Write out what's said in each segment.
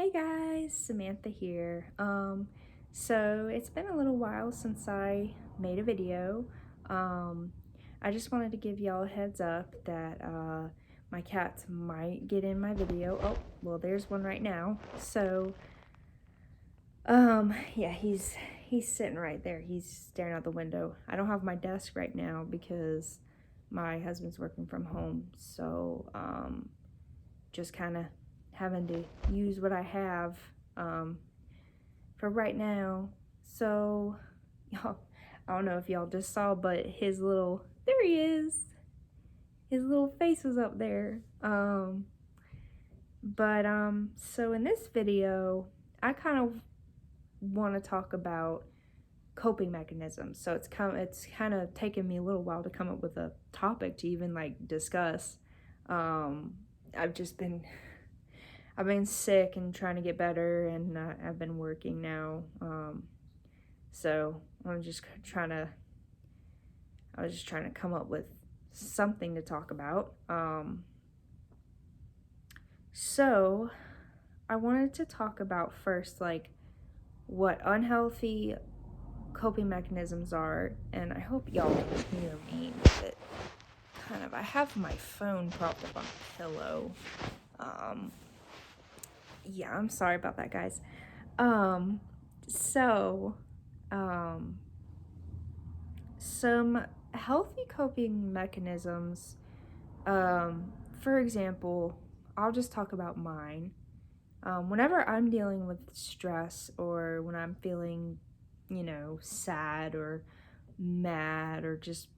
Hey guys, Samantha here. So it's been a little while since I made a video. Um, I just wanted to give y'all a heads up that my cats might get in my video. Oh, well, there's one right now. So, yeah, he's sitting right there. He's staring out the window. I don't have my desk right now because my husband's working from home. So, just kind of having to use what I have um, for right now. So, y'all, I don't know if y'all just saw, but there he is. His little face was up there. So in this video, I kind of want to talk about coping mechanisms. So it's kind of taken me a little while to come up with a topic to even like discuss. Um, I've just been I've been sick and trying to get better, and I've been working now. So I was just trying to come up with something to talk about. So I wanted to talk about first, like, what unhealthy coping mechanisms are, and I hope y'all can hear me. But I have my phone propped up on a pillow. Um, yeah, I'm sorry about that, guys. Um, so, um, some healthy coping mechanisms, for example, I'll just talk about mine. Whenever I'm dealing with stress or when I'm feeling, sad or mad or just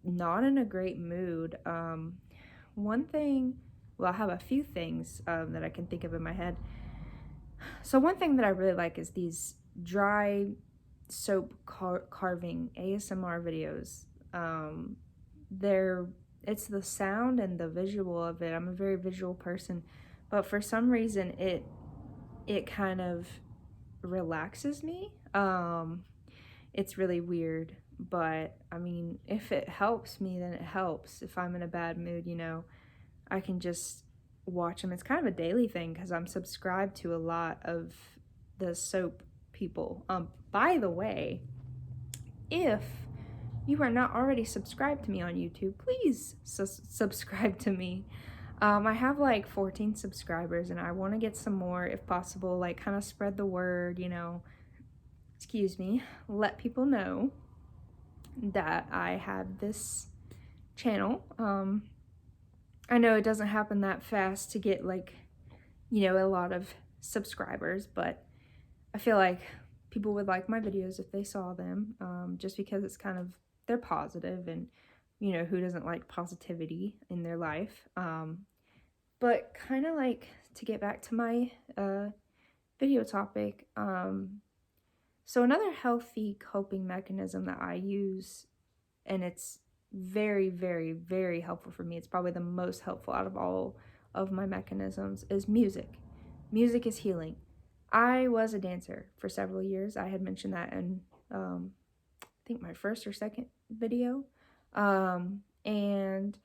not in a great mood, one thing, well, I have a few things that I can think of in my head. So one thing that I really like is these dry soap carving ASMR videos. Um, they're it's the sound and the visual of it. I'm a very visual person, but for some reason it kind of relaxes me. It's really weird, but I mean, if it helps me, then it helps. If I'm in a bad mood, I can just watch them. It's kind of a daily thing because I'm subscribed to a lot of the soap people. By the way, if you are not already subscribed to me on YouTube, please subscribe to me. I have like 14 subscribers and I want to get some more if possible, like kind of spread the word, excuse me, let people know that I have this channel. I know it doesn't happen that fast to get like, a lot of subscribers, but I feel like people would like my videos if they saw them, just because they're positive and, who doesn't like positivity in their life. But kind of like to get back to my video topic, so another healthy coping mechanism that I use, and it's very, very, very helpful for me, it's probably the most helpful out of all of my mechanisms, is music. Music is healing. I was a dancer for several years. I had mentioned that in, I think, my first or second video. And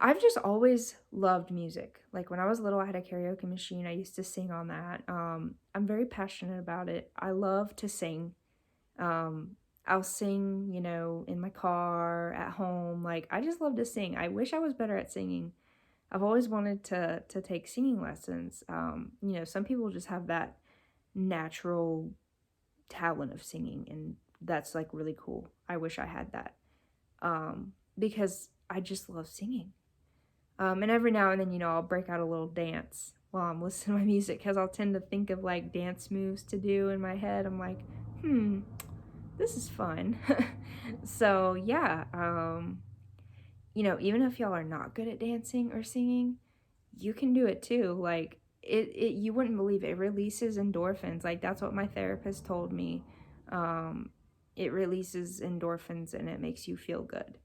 I've just always loved music. Like when I was little, I had a karaoke machine. I used to sing on that. I'm very passionate about it. I love to sing. Um, I'll sing, in my car, at home. Like I just love to sing. I wish I was better at singing. I've always wanted to take singing lessons. Some people just have that natural talent of singing, and that's like really cool. I wish I had that. Because I just love singing. And every now and then, I'll break out a little dance while I'm listening to my music because I'll tend to think of like dance moves to do in my head. I'm like, this is fun. So yeah, even if y'all are not good at dancing or singing, you can do it too. Like it you wouldn't believe it releases endorphins. Like that's what my therapist told me. It releases endorphins and it makes you feel good.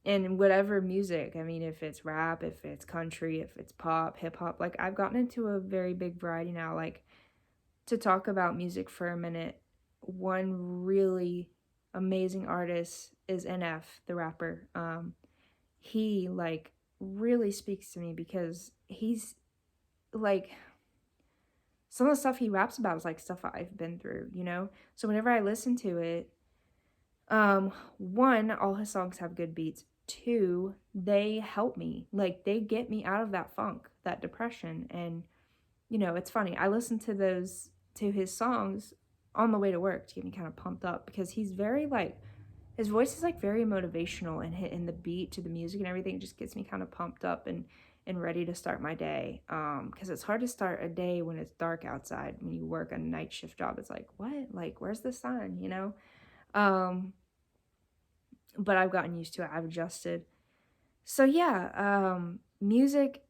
And whatever music, I mean, if it's rap, if it's country, if it's pop, hip hop, like I've gotten into a very big variety now. Like to talk about music for a minute, one really amazing artist is NF, the rapper. He like really speaks to me because he's like some of the stuff he raps about is like stuff I've been through, you know? So whenever I listen to it, one, all his songs have good beats. Two, they help me. Like they get me out of that funk, that depression. And, you know, it's funny. I listen to his songs on the way to work to get me kind of pumped up because he's very like, his voice is like very motivational and the beat to the music and everything just gets me kind of pumped up and ready to start my day. Because it's hard to start a day when it's dark outside. When you work a night shift job, it's like, what? Like, where's the sun? You know? But I've gotten used to it. I've adjusted. So yeah, music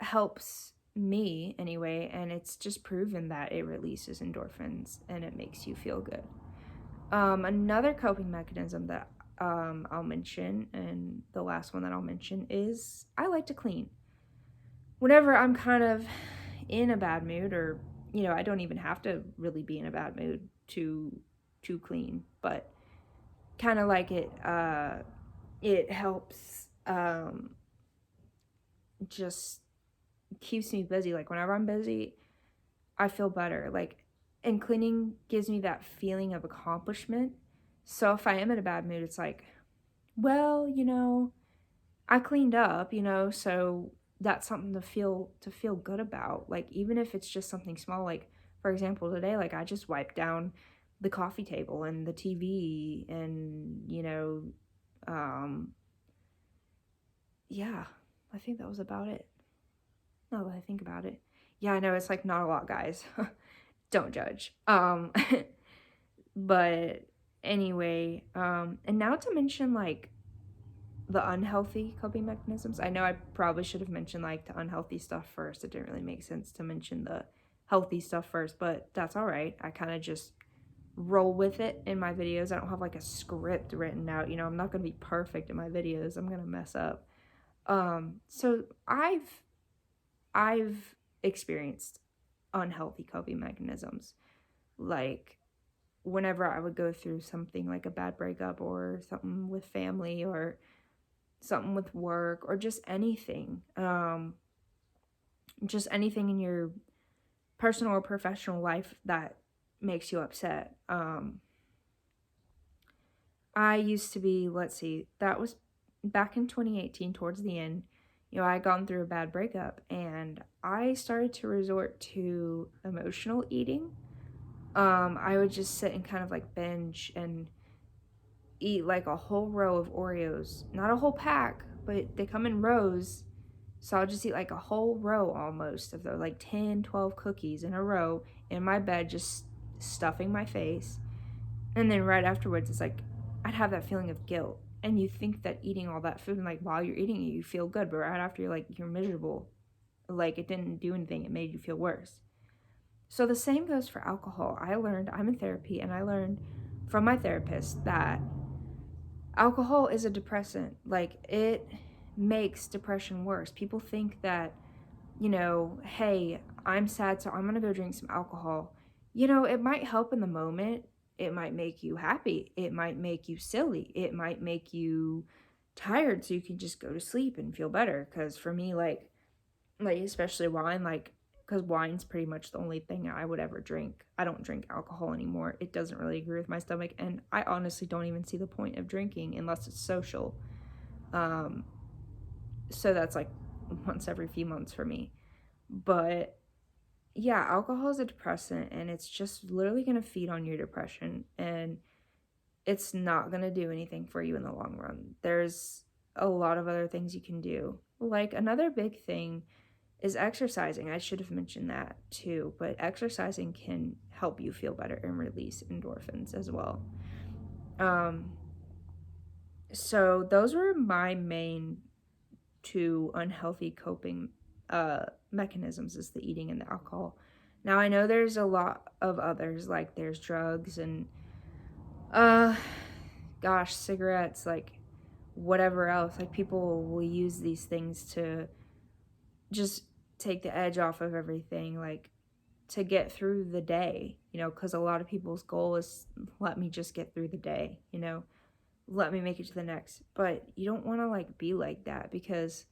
helps me anyway, and it's just proven that it releases endorphins and it makes you feel good. Another coping mechanism that I'll mention, and the last one that I'll mention, is I like to clean. Whenever I'm kind of in a bad mood, or you know, I don't even have to really be in a bad mood to clean, but kind of like it helps, just keeps me busy. Like whenever I'm busy, I feel better. Like, and cleaning gives me that feeling of accomplishment. So if I am in a bad mood, it's like, well, you know, I cleaned up, you know, so that's something to feel good about. Like even if it's just something small, like for example, today, like I just wiped down the coffee table and the TV and, you know, yeah, I think that was about it. Now that I think about it. Yeah, I know it's like not a lot, guys. Don't judge. But anyway, and now to mention like the unhealthy coping mechanisms. I know I probably should have mentioned like the unhealthy stuff first. It didn't really make sense to mention the healthy stuff first, but that's all right. I kind of just roll with it in my videos. I don't have like a script written out. You know, I'm not going to be perfect in my videos. I'm going to mess up. So I've experienced unhealthy coping mechanisms. Like whenever I would go through something like a bad breakup or something with family or something with work or just anything in your personal or professional life that makes you upset. I used to be, let's see, that was back in 2018 towards the end. You know, I had gone through a bad breakup and I started to resort to emotional eating. I would just sit and kind of like binge and eat like a whole row of Oreos. Not a whole pack, but they come in rows. So I'll just eat like a whole row almost of those, like 10, 12 cookies in a row in my bed, just stuffing my face. And then right afterwards, it's like I'd have that feeling of guilt. And you think that eating all that food, and like while you're eating it, you feel good, but right after you're miserable. Like it didn't do anything, it made you feel worse. So the same goes for alcohol. I'm in therapy, and I learned from my therapist that alcohol is a depressant. Like it makes depression worse. People think that, you know, hey, I'm sad, so I'm going to go drink some alcohol. You know, it might help in the moment. It might make you happy. It might make you silly. It might make you tired so you can just go to sleep and feel better. Because for me, like especially wine, like because wine's pretty much the only thing I would ever drink. I don't drink alcohol anymore. It doesn't really agree with my stomach, and I honestly don't even see the point of drinking unless it's social. Um, so that's like once every few months for me. But yeah, alcohol is a depressant, and it's just literally going to feed on your depression, and it's not going to do anything for you in the long run. There's a lot of other things you can do. Like another big thing is exercising. I should have mentioned that too, but exercising can help you feel better and release endorphins as well. So those were my main two unhealthy coping mechanisms, is the eating and the alcohol. Now I know there's a lot of others, like there's drugs and uh cigarettes, like whatever else. Like people will use these things to just take the edge off of everything, like to get through the day, you know, because a lot of people's goal is let me just get through the day, you know, let me make it to the next. But you don't want to like be like that, because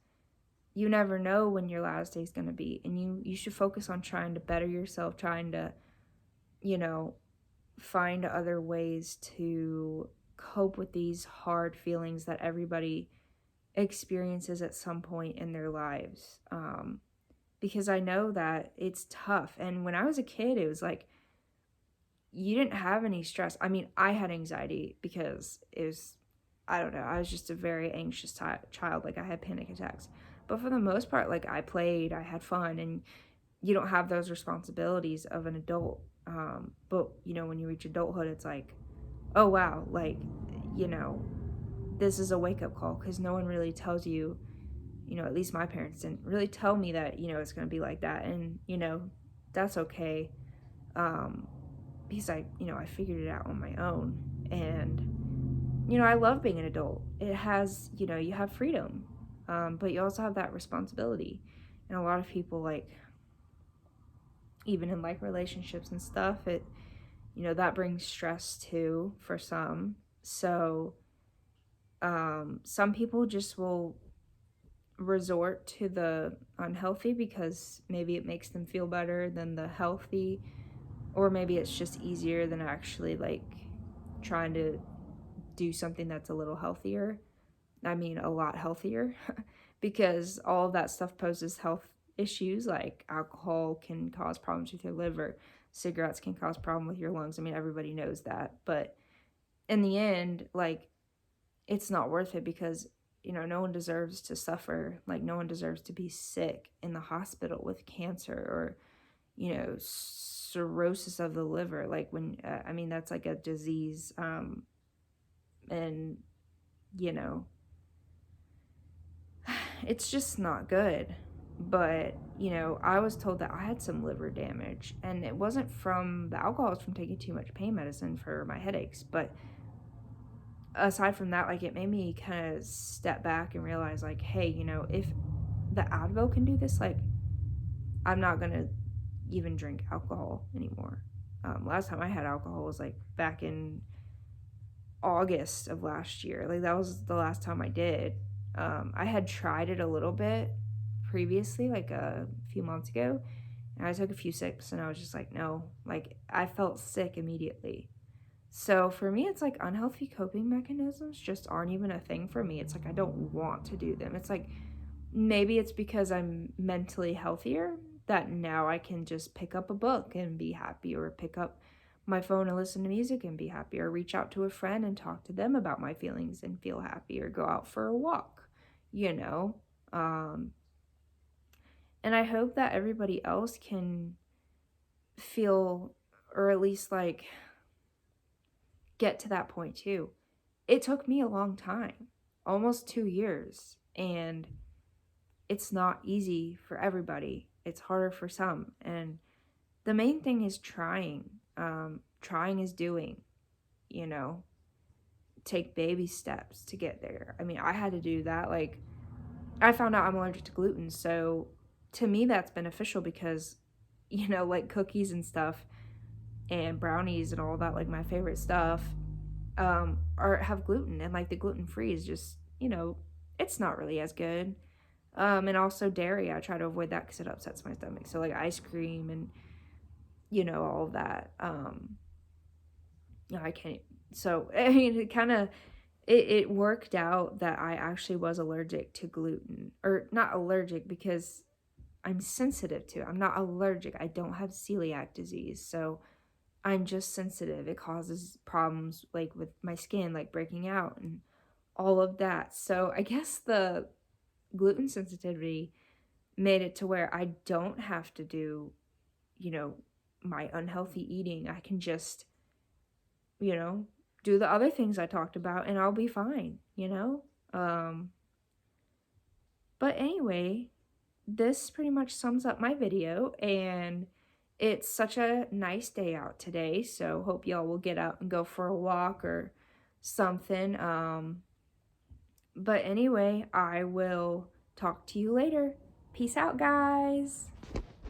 you never know when your last day is going to be, and you should focus on trying to better yourself, trying to, you know, find other ways to cope with these hard feelings that everybody experiences at some point in their lives. Because I know that it's tough. And when I was a kid, it was like, you didn't have any stress. I mean, I had anxiety because it was, I don't know, I was just a very anxious child. Like, I had panic attacks. But for the most part, like, I played, I had fun, and you don't have those responsibilities of an adult. But, you know, when you reach adulthood, it's like, oh, wow, like, you know, this is a wake-up call, because no one really tells you, you know, at least my parents didn't really tell me that, you know, it's going to be like that. And, you know, that's okay. Um, because I figured it out on my own. And, you know, I love being an adult. It has, you know, you have freedom, but you also have that responsibility. And a lot of people, like, even in like relationships and stuff, it, you know, that brings stress too for some. So, some people just will resort to the unhealthy because maybe it makes them feel better than the healthy, or maybe it's just easier than actually like trying to do something that's a little healthier. I mean, a lot healthier, because all of that stuff poses health issues. Like, alcohol can cause problems with your liver, cigarettes can cause problems with your lungs. I mean, everybody knows that. But in the end, like, it's not worth it, because, you know, no one deserves to suffer. Like, no one deserves to be sick in the hospital with cancer, or, you know, cirrhosis of the liver. Like, when, I mean, that's like a disease. And, you know, it's just not good. But, you know, I was told that I had some liver damage, and it wasn't from the alcohol, it was from taking too much pain medicine for my headaches. But aside from that, like, it made me kind of step back and realize, like, hey, you know, if the Advil can do this, like, I'm not gonna even drink alcohol anymore. Last time I had alcohol was like back in August of last year. Like, that was the last time I did. I had tried it a little bit previously, like a few months ago, and I took a few sips and I was just like, no, like, I felt sick immediately. So for me, it's like unhealthy coping mechanisms just aren't even a thing for me. It's like I don't want to do them. It's like, maybe it's because I'm mentally healthier that now I can just pick up a book and be happy, or pick up my phone and listen to music and be happy, or reach out to a friend and talk to them about my feelings and feel happy, or go out for a walk, you know. Um, and I hope that everybody else can feel, or at least like get to that point too. It took me a long time, almost 2 years, and it's not easy for everybody. It's harder for some. And the main thing is trying. Trying is doing, you know, take baby steps to get there. I mean, I had to do that. Like, I found out I'm allergic to gluten. So to me, that's beneficial because, you know, like cookies and stuff and brownies and all that, like my favorite stuff, are have gluten. And like the gluten free is just, you know, it's not really as good. And also dairy, I try to avoid that because it upsets my stomach. So like ice cream and, you know, all of that. I can't. So I mean, it worked out that I actually was allergic to gluten, or not allergic because I'm sensitive to it. I'm not allergic. I don't have celiac disease, so I'm just sensitive. It causes problems like with my skin, like breaking out and all of that. So I guess the gluten sensitivity made it to where I don't have to do, you know, my unhealthy eating. I can just, you know, do the other things I talked about and I'll be fine, you know? But anyway, this pretty much sums up my video, and it's such a nice day out today, so hope y'all will get out and go for a walk or something. But anyway, I will talk to you later. Peace out, guys.